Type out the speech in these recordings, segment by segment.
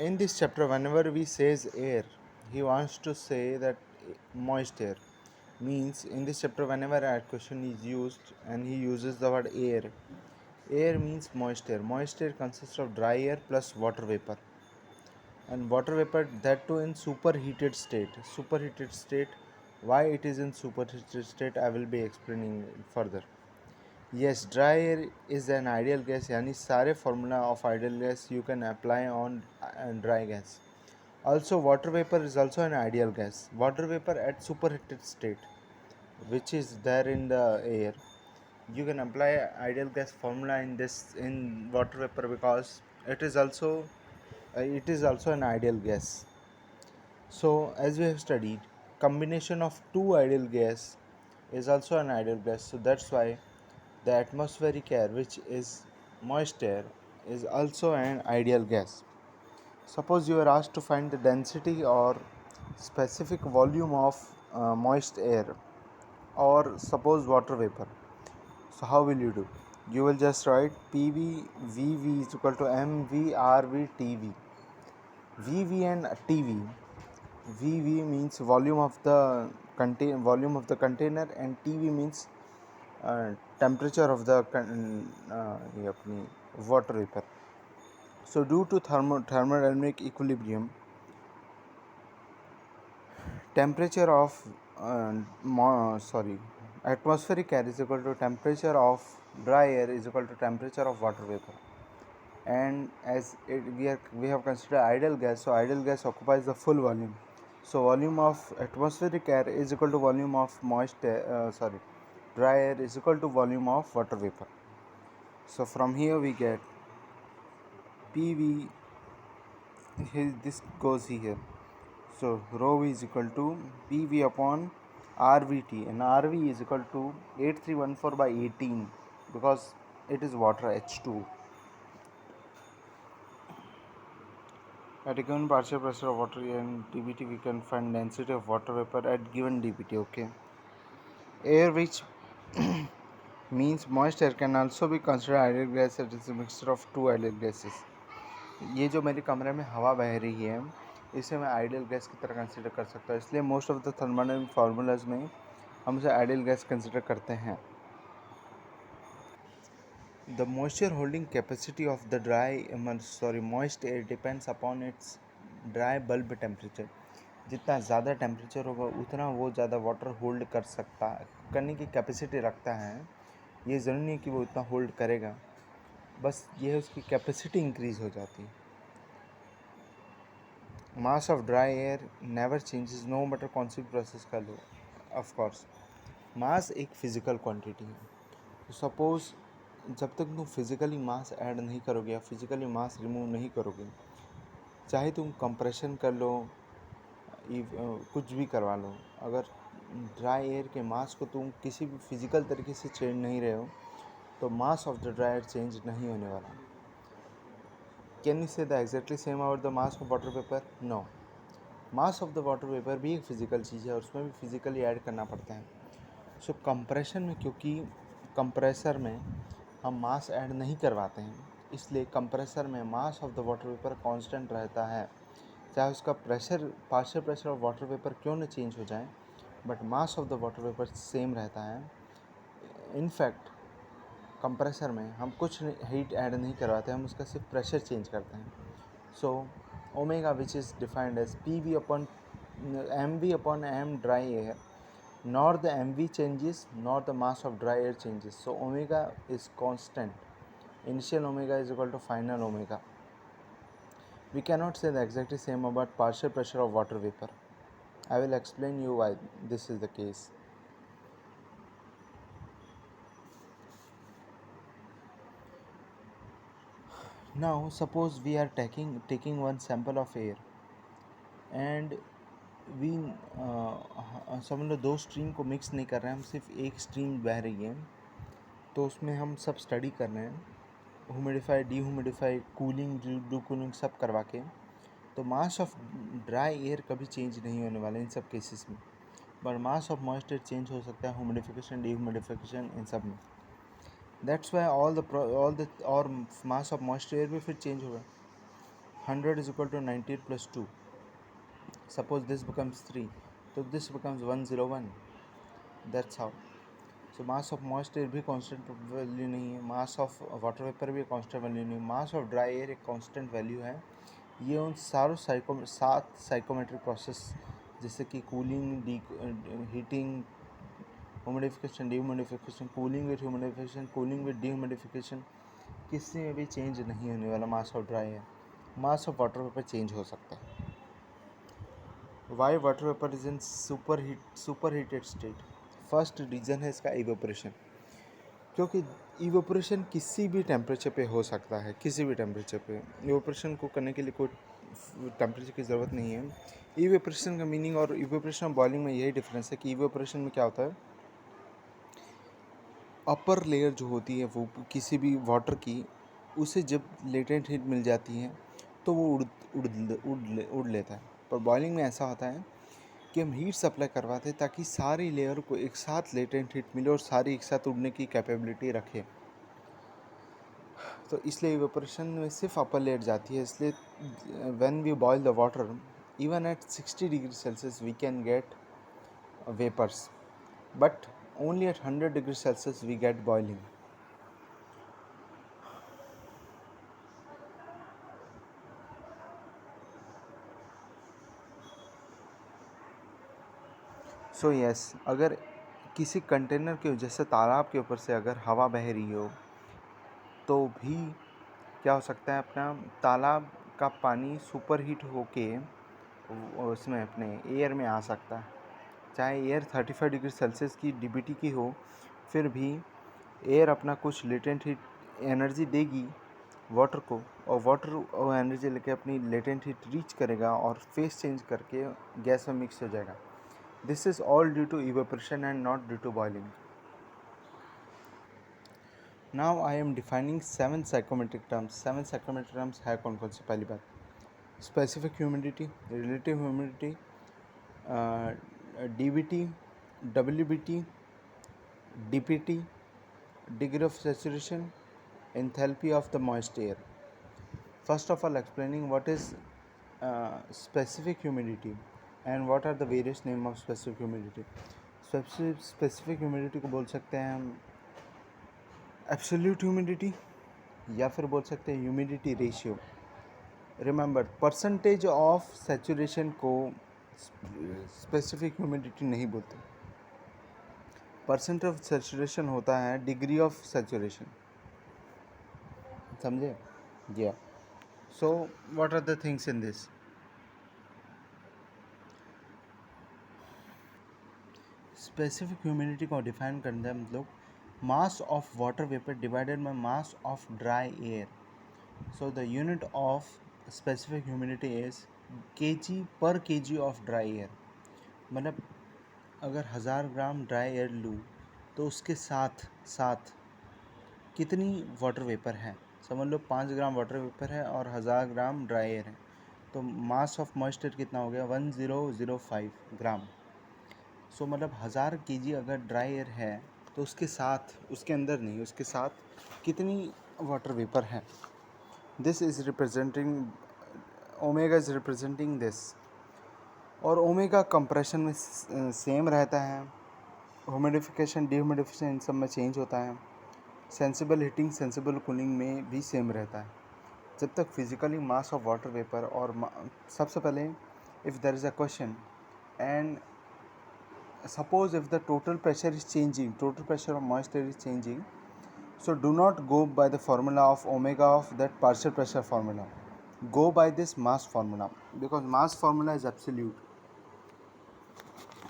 In this chapter, whenever we says air, he wants to say that moist air means. In this chapter, whenever a question is used and he uses the word air, air means moist air. Moist air consists of dry air plus water vapor, and water vapor, that too in superheated state. Superheated state, why it is in superheated state, I will be explaining further. Yes, dry air is an ideal gas, यानी सारे formula of ideal gas you can apply on dry gas. Also, water vapor is also an ideal gas. Water vapor at superheated state, which is there in the air, you can apply ideal gas formula in water vapor, because it is also an ideal gas. So, as we have studied, combination of two ideal gas is also an ideal gas. So that's why the atmospheric air, which is moist air, is also an ideal gas. Suppose you are asked to find the density or specific volume of moist air, or suppose water vapor. So how will you do? You will just write PV VV is equal to MV RV TV. VV and TV. VV means volume of the container, and TV means temperature of the water vapor. So due to thermodynamic equilibrium, temperature of atmospheric air is equal to temperature of dry air is equal to temperature of water vapor. And as we have considered ideal gas, so ideal gas occupies the full volume. So volume of atmospheric air is equal to volume of dry air is equal to volume of water vapor. So from here we get PV, this goes here. So rho V is equal to PV upon RVT, and RV is equal to 8314 by 18, because it is water H2. At a given partial pressure of water and dBT, we can find density of water vapor at given dBT. Okay. Air, which means moist air, can also be considered ideal gas. It is a mixture of two ideal gases. ये जो मेरे कमरे में हवा बह रही है, इसे मैं आइडियल गैस की तरह कंसिडर कर सकता हूँ. इसलिए most of the thermodynamic formulas में हम उसे आइडियल गैस कंसिडर करते हैं. The moisture holding capacity of the moist air depends upon its dry bulb temperature. जितना ज़्यादा टेम्परेचर होगा उतना वो ज़्यादा वाटर होल्ड करने की कैपेसिटी रखता है. ये ज़रूरी नहीं कि वो उतना होल्ड करेगा, बस ये है उसकी कैपेसिटी इंक्रीज़ हो जाती है. Mass of dry air never changes no matter कौन सी प्रोसेस कर लो. ऑफ कोर्स मास एक फिज़िकल क्वांटिटी है. तो सपोज़ जब तक तुम फिज़िकली मास ऐड नहीं करोगे या फिज़िकली मास रिमूव नहीं करोगे, चाहे तुम कंप्रेशन कर लो, कुछ भी करवा लो, अगर ड्राई एयर के मास को तुम किसी भी फिज़िकल तरीके से चेंज नहीं रहे हो, तो mass of the dry air change नहीं होने वाला. Can you say the exactly same about the mass of water vapour? No. Mass of the water vapour भी एक फ़िज़िकल चीज़ है और उसमें भी फिज़िकली ऐड करना पड़ता है. सो कंप्रेशन में, क्योंकि कंप्रेसर में हम मास ऐड नहीं करवाते हैं, इसलिए कंप्रेसर में मास of the water vapour constant रहता है. चाहे उसका partial pressure of water vapour क्यों न चेंज हो जाए, but mass of the water vapour same रहता है. इनफैक्ट कंप्रेसर में हम कुछ हीट ऐड नहीं करवाते, हम उसका सिर्फ प्रेशर चेंज करते हैं. So omega, which is defined as PV upon MV upon M dry air, nor the MV changes nor the mass of dry air changes. So omega is constant. Initial omega is equal to final omega. We cannot say the exactly same about partial pressure of water vapor. I will explain you why this is the case. Now suppose we are taking one sample of air and we समझ लो दो stream को mix नहीं कर रहे हैं, हम सिर्फ एक स्ट्रीम बह रही है, तो उसमें हम सब स्टडी कर रहे हैं, ह्यूमिडिफाई, डीह्यूमिडिफाई, कूलिंग, डू कूलिंग सब करवा के. तो मास ऑफ ड्राई एयर कभी चेंज नहीं होने वाला इन सब केसेस में, but mass of moist air change हो सकता है ह्यूमिडिफिकेशन, डीह्यूमिडिफिकेशन, इन सब में. दैट्स वाई और मास ऑफ मॉइस्ट एयर भी फिर चेंज होगा. 100 is equal to 98 plus 2. Suppose this becomes 3, so this becomes 101. That's how. So mass of moist air भी constant वैल्यू नहीं है, मास ऑफ वाटर वेपर भी constant वैल्यू नहीं है, मास ऑफ ड्राई एयर एक constant वैल्यू है. ये उन सारों 7 साइकोमेट्रिक प्रोसेस जैसे कि cooling, heating, humidification, dehumidification, cooling with humidification, cooling with dehumidification, किसी में भी चेंज नहीं होने वाला मास of dry air. Mass of water vapour change हो सकता है. Y water vapour is in super heated state. First reason है इसका इवेपोरेशन, क्योंकि इवेपोरेशन किसी भी टेम्परेचर पे हो सकता है. किसी भी टेम्परेचर पे इवेपोरेशन को करने के लिए कोई टेम्परेचर की ज़रूरत नहीं है. इवेपोरेशन का मीनिंग और इवेपोरेशन और बॉइलिंग में यही डिफरेंस है कि इवेपोरेशन में क्या होता है, अपर लेयर जो होती है वो किसी भी वाटर की, उसे जब लेटेंट हीट मिल जाती है तो वो उड़ लेता है. पर बॉइलिंग में ऐसा होता है कि हम हीट सप्लाई करवाते हैं ताकि सारी लेयर को एक साथ लेटेंट हीट मिले और सारी एक साथ उड़ने की कैपेबिलिटी रखे. तो इसलिए इवेपोरेशन में सिर्फ अपर लेयर जाती है. इसलिए when we boil the water even at 60 degree Celsius we can get vapours, but only at 100 degrees Celsius we get boiling. So yes, अगर किसी कंटेनर के जैसे तालाब के ऊपर से अगर हवा बह रही हो तो भी क्या हो सकता है, अपना तालाब का पानी सुपर हीट होके उसमें अपने एयर में आ सकता है. चाहे एयर 35 डिग्री सेल्सियस की डीबीटी की हो, फिर भी एयर अपना कुछ लेटेंट हीट एनर्जी देगी वाटर को, और वाटर वो एनर्जी लेके अपनी लेटेंट हीट रीच करेगा और फेस चेंज करके गैस में मिक्स हो जाएगा. This is all due to evaporation and not due to boiling. Now I am defining 7 psychrometric terms. 7 psychrometric terms है कौन कौन सी. पहली बात, specific humidity, relative humidity, DBT, WBT, DPT, degree of saturation, enthalpy of the moist air. First of all, explaining what is specific humidity and what are the various name of specific humidity. Specific humidity को बोल सकते हैं हम absolute humidity, या फिर बोल सकते हैं humidity ratio. Remember, percentage of saturation को specific humidity नहीं बोलते. परसेंट ऑफ सैचुरेशन होता है डिग्री ऑफ सैचुरेशन. समझे? या so what are the things in this. Specific humidity को डिफाइन करना है मतलब mass of water vapour divided by mass of dry air. So the unit of specific humidity is kg per kg of dry air. मतलब अगर 1000 ग्राम dry air लूँ तो उसके साथ साथ कितनी वाटर वेपर है. समझ लो 5 ग्राम वाटर वेपर है और 1000 ग्राम ड्राई एयर है, तो मास ऑफ मॉइस्चर कितना हो गया, 1005 ग्राम. सो मतलब 1000 kg अगर ड्राई एयर है तो उसके साथ, उसके अंदर नहीं, उसके साथ कितनी वाटर वेपर है. This is representing, omega is representing this. और ओमेगा कंप्रेशन में सेम रहता है, ह्यूमिडिफिकेशन डिह्यूमिडिफिकेशन इन सब में चेंज होता है, सेंसिबल हीटिंग सेंसिबल कूलिंग में भी सेम रहता है. जब तक physically mass of water vapour और सबसे पहले if there is a question and suppose if the total pressure is changing, total pressure of moisture is changing, so do not go by the formula of omega of that partial pressure formula. Go by this mass formula because mass formula is absolute.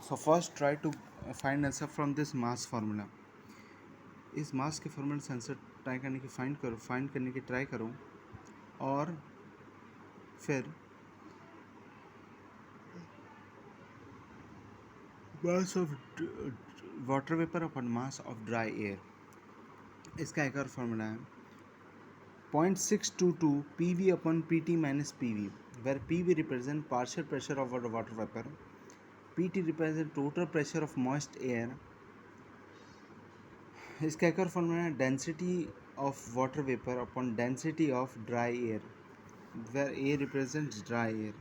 So first try to find answer from this mass formula. इस मास के फॉर्मूले से answer try करने की find करने की try करो, और फिर मास of water vapour upon mass of dry air, इसका एक और फार्मूला है 0.622 PV upon PT minus PV, where PV represent partial pressure of water vapor, PT represent total pressure of moist air. इसका एक और फॉर्मूला है density of water vapour upon density of dry air. where A represents dry air.